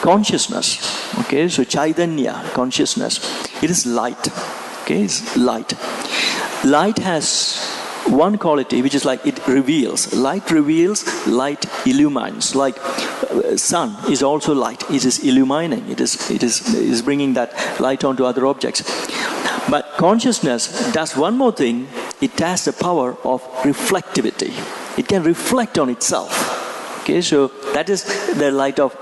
consciousness. Okay, so Chaitanya, consciousness, it is light. Okay, it's light. Light has one quality which is like it reveals. Light reveals, light illumines. Like sun is also light. It is illumining. It is bringing that light onto other objects. But consciousness does one more thing. It has the power of reflectivity. It can reflect on itself. Okay, so that is the light of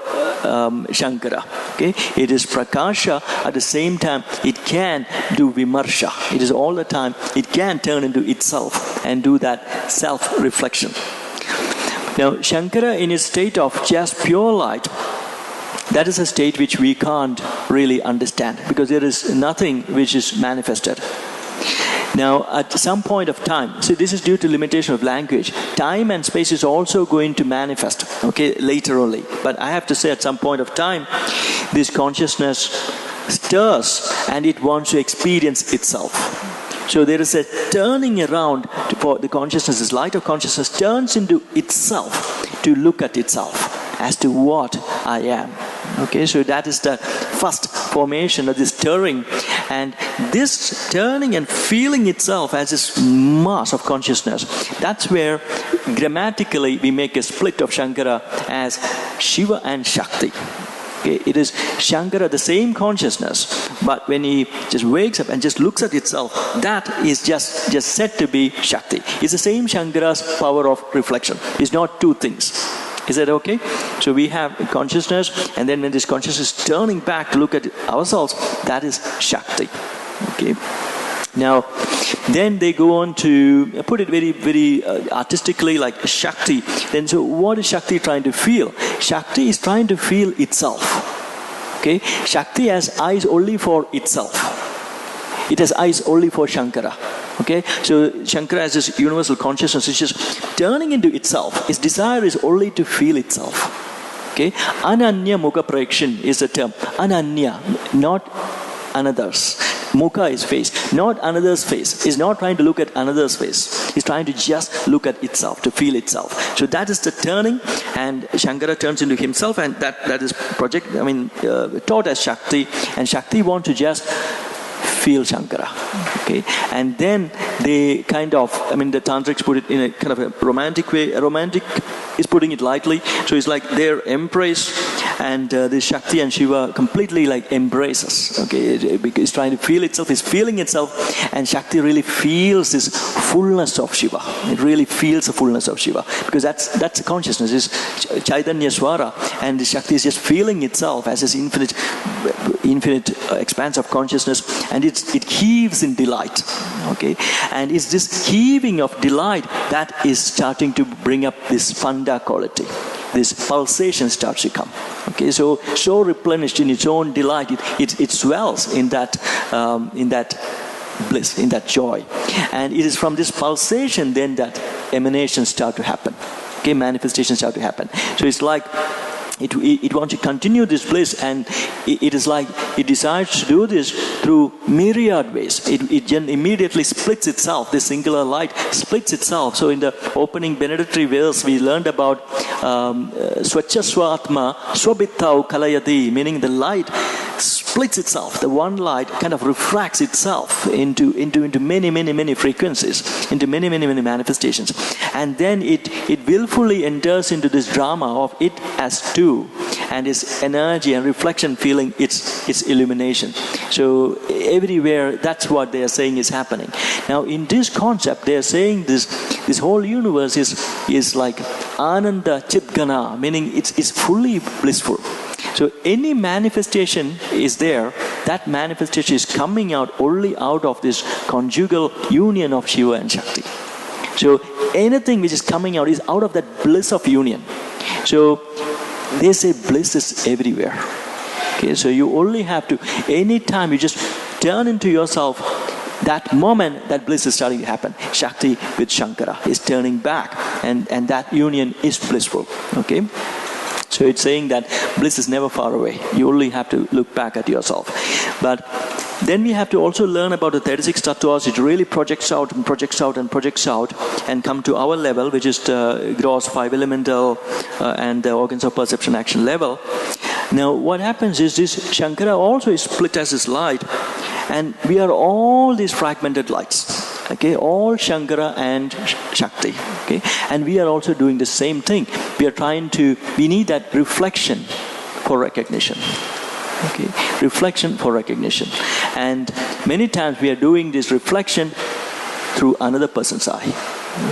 Shankara. Okay, it is prakasha. At the same time, it can do vimarsha. It is all the time. It can turn into itself and do that self-reflection. Now, Shankara, in his state of just pure light, that is a state which we can't really understand because there is nothing which is manifested. Now, at some point of time, so this is due to limitation of language, time and space is also going to manifest, okay, later only. But I have to say at some point of time, this consciousness stirs and it wants to experience itself. So there is a turning around for the consciousness, this light of consciousness turns into itself to look at itself as to what I am. Okay, so that is the first formation of this stirring, and this turning and feeling itself as this mass of consciousness, that's where grammatically we make a split of Shankara as Shiva and Shakti. Okay, it is Shankara, the same consciousness, but when he just wakes up and just looks at itself, that is just said to be Shakti. It's the same Shankara's power of reflection. It's not two things. Is that okay? So we have consciousness, and then when this consciousness is turning back to look at ourselves, that is Shakti. Okay. Now, then they go on to put it very, very artistically like Shakti. Then, so what is Shakti trying to feel? Shakti is trying to feel itself. Okay. Shakti has eyes only for itself. It has eyes only for Shankara. Okay, so Shankara has this universal consciousness, it's just turning into itself. Its desire is only to feel itself. Okay, Ananya Mukha Prayakshan is the term. Ananya, not another's. Mukha is face, not another's face. It's not trying to look at another's face. It's trying to just look at itself, to feel itself. So that is the turning, and Shankara turns into himself, and that is taught as Shakti, and Shakti wants to just feel Shankara. Okay, and then they kind of, the tantrics put it in a kind of a romantic way. A romantic is putting it lightly. So it's like their embrace, and this Shakti and Shiva completely like embraces. Okay, it's trying to feel itself, it's feeling itself, and Shakti really feels this fullness of Shiva. It really feels the fullness of Shiva because that's consciousness. It's Chaitanya Swara, and the Shakti is just feeling itself as this infinite expanse of consciousness, and it heaves in delight. Okay, and it's this heaving of delight that is starting to bring up this spanda quality. This pulsation starts to come. Okay, so replenished in its own delight, it swells in that bliss, in that joy, and it is from this pulsation then that emanations start to happen. Okay, manifestations start to happen. So it's like it wants to continue this bliss, and it is like it decides to do this through myriad ways. It immediately splits itself. This singular light splits itself. So in the opening benedictory verse, we learned about Swachha Swatma Swabittau Kalayati, meaning the light splits itself. The one light kind of refracts itself into many frequencies, into many manifestations, and then it willfully enters into this drama of it as two, and its energy and reflection feeling its illumination. So everywhere, that's what they are saying is happening. Now in this concept, they are saying this whole universe is like Ananda Chitgana, meaning it's fully blissful. So any manifestation is there, that manifestation is coming out only out of this conjugal union of Shiva and Shakti. So anything which is coming out is out of that bliss of union. So they say bliss is everywhere. Okay, so you only have to, anytime you just turn into yourself, that moment that bliss is starting to happen. Shakti with Shankara is turning back, and that union is blissful. Okay? So it's saying that bliss is never far away. You only have to look back at yourself. But then we have to also learn about the 36 tattvas. It really projects out and projects out and projects out and come to our level, which is the gross 5 elemental and the organs of perception action level. Now what happens is this Shankara also is split as his light, and we are all these fragmented lights. Okay, all Shankara and Shakti. Okay, and we are also doing the same thing. We need that reflection for recognition. Okay, reflection for recognition. And many times we are doing this reflection through another person's eye.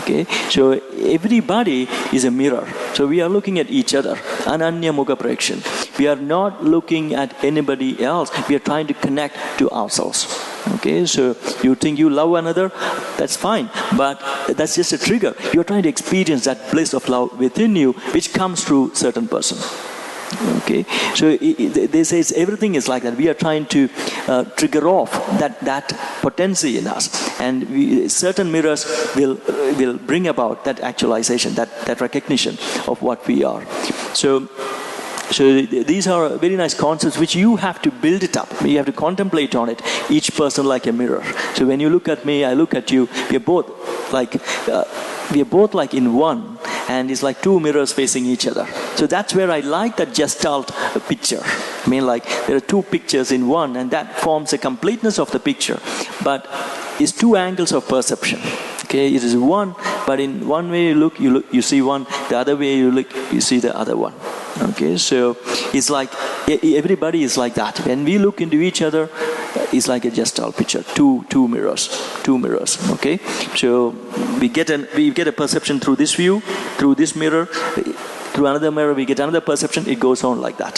Okay, so everybody is a mirror. So we are looking at each other. Ananya Mukha Prakshan. We are not looking at anybody else. We are trying to connect to ourselves. Okay, so you think you love another, that's fine, but that's just a trigger. You're trying to experience that bliss of love within you, which comes through certain person. Okay, so they say everything is like that. We are trying to trigger off that potency in us, and certain mirrors will bring about that actualization, that recognition of what we are. So these are very nice concepts which you have to build it up. You have to contemplate on it, each person like a mirror. So when you look at me, I look at you, we are both like in one, and it's like two mirrors facing each other. So that's where I like that Gestalt picture. I mean, like there are two pictures in one, and that forms a completeness of the picture. But it's two angles of perception. Okay, it is one, but in one way you see one, the other way you look, you see the other one. Okay, so it's like everybody is like that. When we look into each other, it's like a Gestalt picture, two mirrors. Okay, so we get a perception through this view, through this mirror, through another mirror we get another perception. It goes on like that.